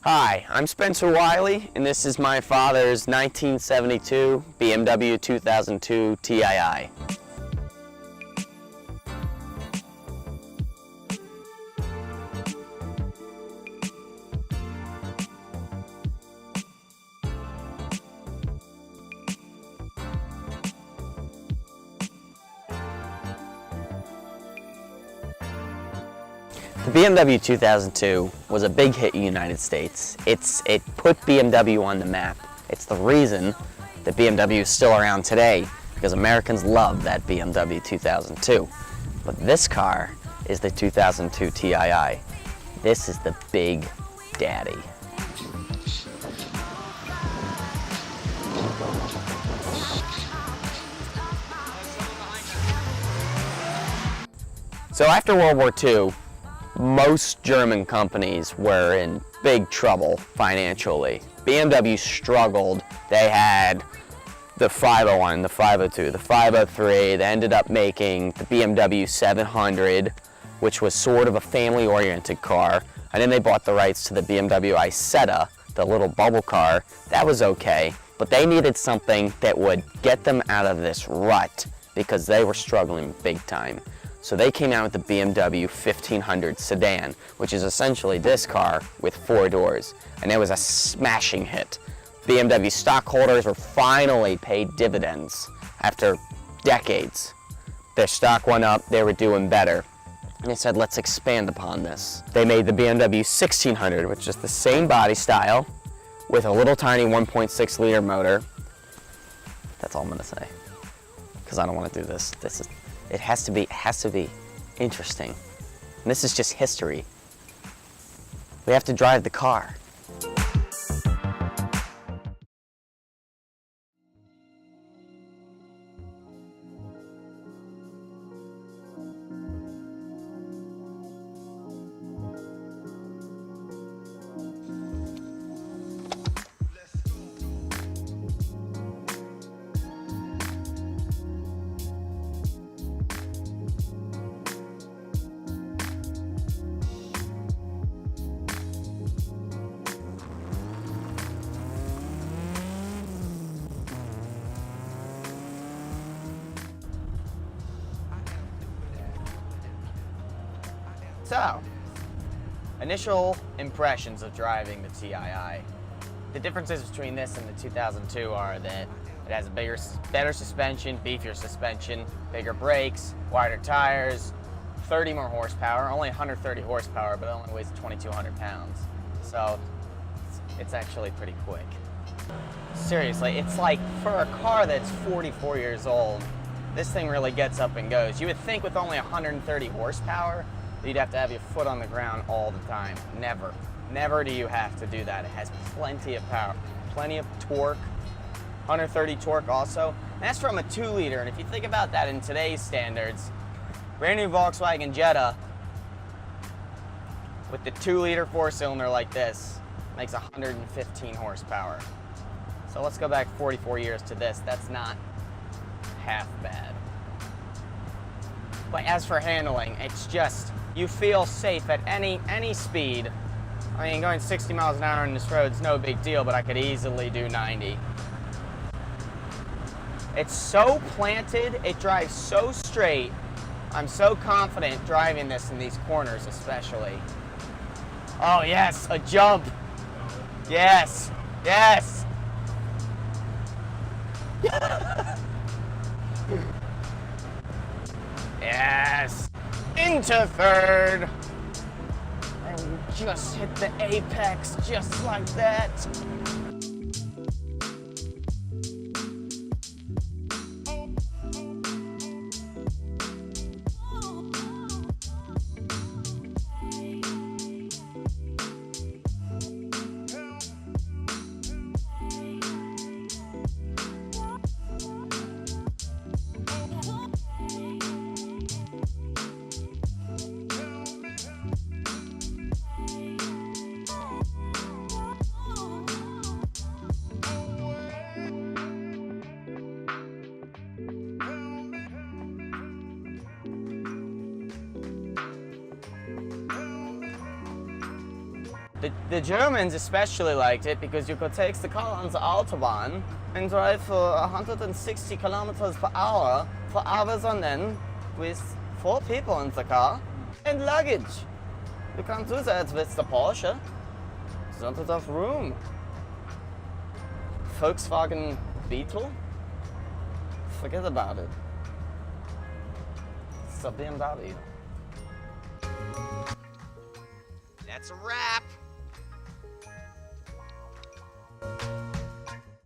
Hi, I'm Spencer Wiley, and this is my father's 1972 BMW 2002 TII. The BMW 2002 was a big hit in the United States. It put BMW on the map. It's the reason that BMW is still around today, because Americans love that BMW 2002. But this car is the 2002 TII. This is the big daddy. So after World War II, most German companies were in big trouble financially. BMW struggled. They had the 501, the 502, the 503. They ended up making the BMW 700, which was sort of a family-oriented car. And then they bought the rights to the BMW Isetta, the little bubble car. That was okay, but they needed something that would get them out of this rut because they were struggling big time. So they came out with the BMW 1500 sedan, which is essentially this car with 4 doors, and it was a smashing hit. BMW stockholders were finally paid dividends after decades. Their stock went up, they were doing better. And they said, let's expand upon this. They made the BMW 1600, which is the same body style, with a little tiny 1.6 liter motor. That's all I'm gonna say, because I don't want to do this. It has to be interesting. And this is just history. We have to drive the car. So, initial impressions of driving the TII. The differences between this and the 2002 are that it has a better suspension, beefier suspension, bigger brakes, wider tires, 30 more horsepower, only 130 horsepower, but it only weighs 2,200 pounds. So, it's actually pretty quick. Seriously, it's like for a car that's 44 years old, this thing really gets up and goes. You would think with only 130 horsepower, you'd have to have your foot on the ground all the time. Never. Never do you have to do that. It has plenty of power, plenty of torque, 130 torque also. And that's from a 2-liter, and if you think about that in today's standards, brand new Volkswagen Jetta with the 2-liter 4-cylinder like this makes 115 horsepower. So let's go back 44 years to this. That's not half bad. But as for handling, it's just, you feel safe at any speed. I mean, going 60 miles an hour on this road is no big deal, but I could easily do 90. It's so planted, it drives so straight. I'm so confident driving this in these corners especially. Oh yes, a jump. Yes, yes. Yes, into third, and just hit the apex just like that. The Germans especially liked it because you could take the car on the Autobahn and drive for 160 kilometers per hour for hours on end with 4 people in the car and luggage. You can't do that with the Porsche. There's not enough room. Volkswagen Beetle? Forget about it. It's a BMW. That's a wrap.